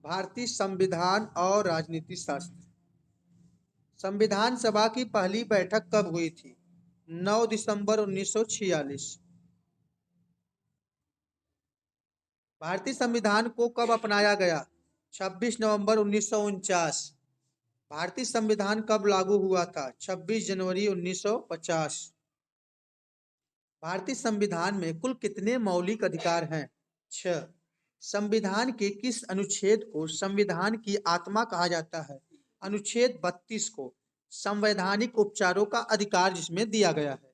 भारतीय संविधान और राजनीति शास्त्र। संविधान सभा की पहली बैठक कब हुई थी? 9 दिसंबर 1946। भारतीय संविधान को कब अपनाया गया? 26 नवंबर 1949। भारतीय संविधान कब लागू हुआ था? 26 जनवरी 1950। भारतीय संविधान में कुल कितने मौलिक अधिकार हैं? 6। संविधान के किस अनुच्छेद को संविधान की आत्मा कहा जाता है? अनुच्छेद 32 को संवैधानिक उपचारों का अधिकार जिसमें दिया गया है।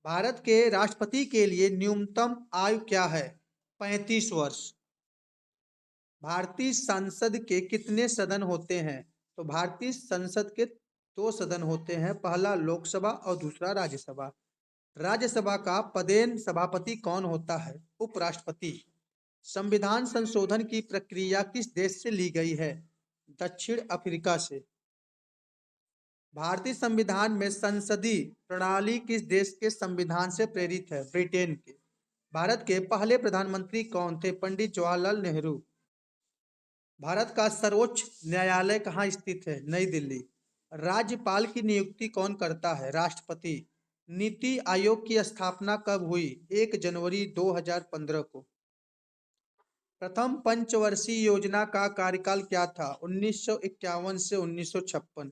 भारत के राष्ट्रपति के लिए न्यूनतम आयु क्या है? 35 वर्ष। भारतीय संसद के कितने सदन होते हैं? तो भारतीय संसद के दो सदन होते हैं, पहला लोकसभा और दूसरा राज्यसभा। राज्यसभा का पदेन सभापति कौन होता है? उपराष्ट्रपति। संविधान संशोधन की प्रक्रिया किस देश से ली गई है? दक्षिण अफ्रीका से। भारतीय संविधान में संसदीय प्रणाली किस देश के संविधान से प्रेरित है? ब्रिटेन के। भारत के पहले प्रधानमंत्री कौन थे? पंडित जवाहरलाल नेहरू। भारत का सर्वोच्च न्यायालय कहाँ स्थित है? नई दिल्ली। राज्यपाल की नियुक्ति कौन करता है? राष्ट्रपति। नीति आयोग की स्थापना कब हुई? 1 जनवरी 2015 को। प्रथम पंचवर्षीय योजना का कार्यकाल क्या था? 1951 से 1956।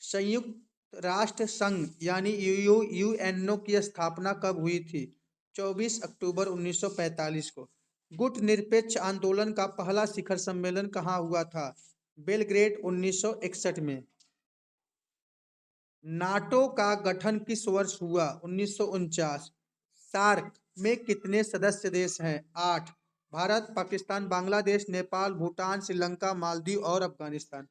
संयुक्त राष्ट्र संघ यानी यूएनओ की स्थापना कब हुई थी? 24 अक्टूबर 1945 को। गुट निरपेक्ष आंदोलन का पहला शिखर सम्मेलन कहाँ हुआ था? बेलग्रेड 1961 में। नाटो का गठन किस वर्ष हुआ? 1949। सार्क में कितने सदस्य देश हैं? 8। भारत, पाकिस्तान, बांग्लादेश, नेपाल, भूटान, श्रीलंका, मालदीव और अफगानिस्तान।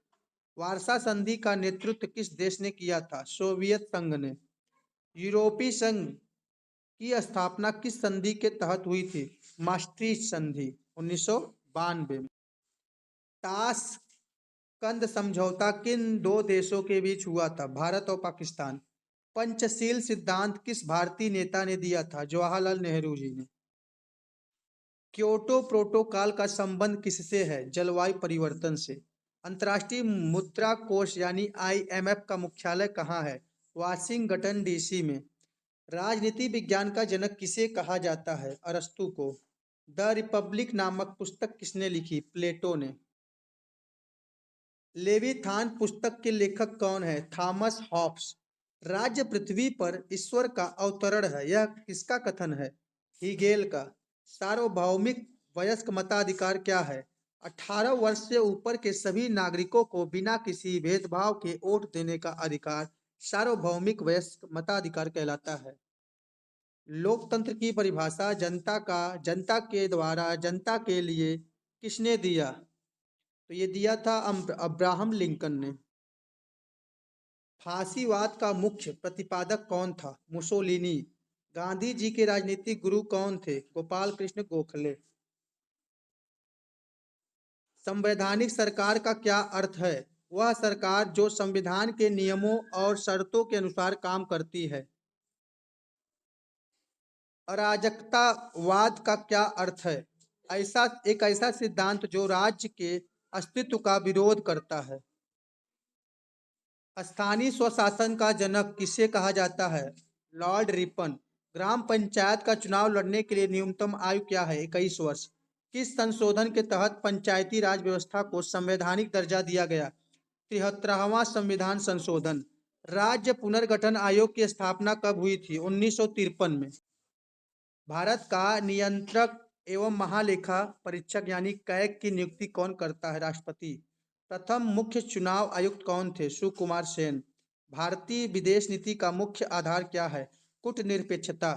वार्सा संधि का नेतृत्व किस देश ने किया था? सोवियत संघ ने। यूरोपीय संघ की स्थापना किस संधि के तहत हुई थी? maastricht संधि 1992 में। ताशकंद समझौता किन दो देशों के बीच हुआ था? भारत और पाकिस्तान। पंचशील सिद्धांत किस भारतीय नेता ने दिया था? जवाहरलाल नेहरू जी ने। क्योटो प्रोटोकॉल का संबंध किससे है? जलवायु परिवर्तन से। अंतर्राष्ट्रीय मुद्रा कोष यानी आईएमएफ का मुख्यालय कहाँ है? वाशिंगटन डीसी में। राजनीति विज्ञान का जनक किसे कहा जाता है? अरस्तु को। द रिपब्लिक नामक पुस्तक किसने लिखी? प्लेटो ने। लेविथान पुस्तक के लेखक कौन है? Thomas Hobbes. राज्य पृथ्वी पर ईश्वर का अवतरण है, यह किसका कथन है? हीगेल का। सार्वभौमिक वयस्क मताधिकार क्या है? 18 वर्ष से ऊपर के सभी नागरिकों को बिना किसी भेदभाव के वोट देने का अधिकार सार्वभौमिक वयस्क मताधिकार कहलाता है। लोकतंत्र की परिभाषा जनता के द्वारा जनता के लिए किसने दिया? तो ये दिया था अब्राहम लिंकन ने। फांसीवाद का मुख्य प्रतिपादक कौन था? मुसोलिनी। गांधी जी के राजनीतिक गुरु कौन थे? गोपाल कृष्ण गोखले। संवैधानिक सरकार का क्या अर्थ है? वह सरकार जो संविधान के नियमों और शर्तों के अनुसार काम करती है। अराजकतावाद का क्या अर्थ है? एक ऐसा सिद्धांत जो राज्य के अस्तित्व का विरोध करता है। स्थानीय स्वशासन का जनक किसे कहा जाता है? Lord Ripon. ग्राम पंचायत का चुनाव लड़ने के लिए न्यूनतम आयु क्या है? 21 वर्ष। किस संशोधन के तहत पंचायती राज व्यवस्था को संवैधानिक दर्जा दिया गया? 73वां संविधान संशोधन। राज्य पुनर्गठन आयोग की स्थापना कब हुई थी? 1953 में। भारत का नियंत्रक एवं महालेखा परीक्षक यानी कैग की नियुक्ति कौन करता है? राष्ट्रपति। प्रथम मुख्य चुनाव आयुक्त कौन थे? सुकुमार सेन। भारतीय विदेश नीति का मुख्य आधार क्या है? कूटनिरपेक्षता।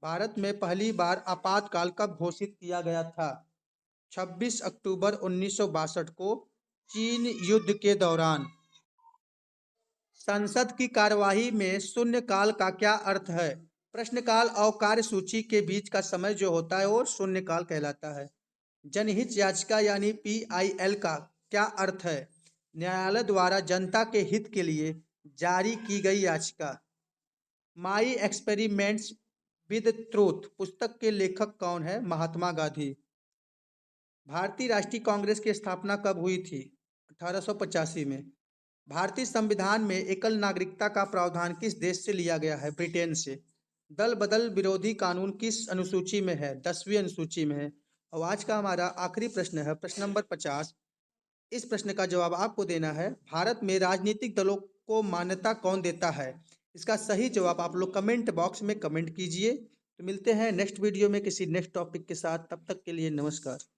भारत में पहली बार आपातकाल कब घोषित किया गया था? 26 अक्टूबर 1962 को, चीन युद्ध के दौरान। संसद की कार्यवाही में शून्यकाल का क्या अर्थ है? प्रश्नकाल और कार्यसूची के बीच का समय जो होता है वो शून्यकाल कहलाता है। जनहित याचिका यानी पीआईएल का क्या अर्थ है? न्यायालय द्वारा जनता के हित के लिए जारी की गई याचिका। माई एक्सपेरिमेंट्स विद ट्रूथ पुस्तक के लेखक कौन है? महात्मा गांधी। भारतीय राष्ट्रीय कांग्रेस की स्थापना कब हुई थी? 1885 में। भारतीय संविधान में एकल नागरिकता का प्रावधान किस देश से लिया गया है? ब्रिटेन से। दल बदल विरोधी कानून किस अनुसूची में है? 10वीं अनुसूची में है। और आज का हमारा आखिरी प्रश्न है, प्रश्न नंबर 50। इस प्रश्न का जवाब आपको देना है, भारत में राजनीतिक दलों को मान्यता कौन देता है? इसका सही जवाब आप लोग कमेंट बॉक्स में कमेंट कीजिए। तो मिलते हैं नेक्स्ट वीडियो में किसी नेक्स्ट टॉपिक के साथ, तब तक के लिए नमस्कार।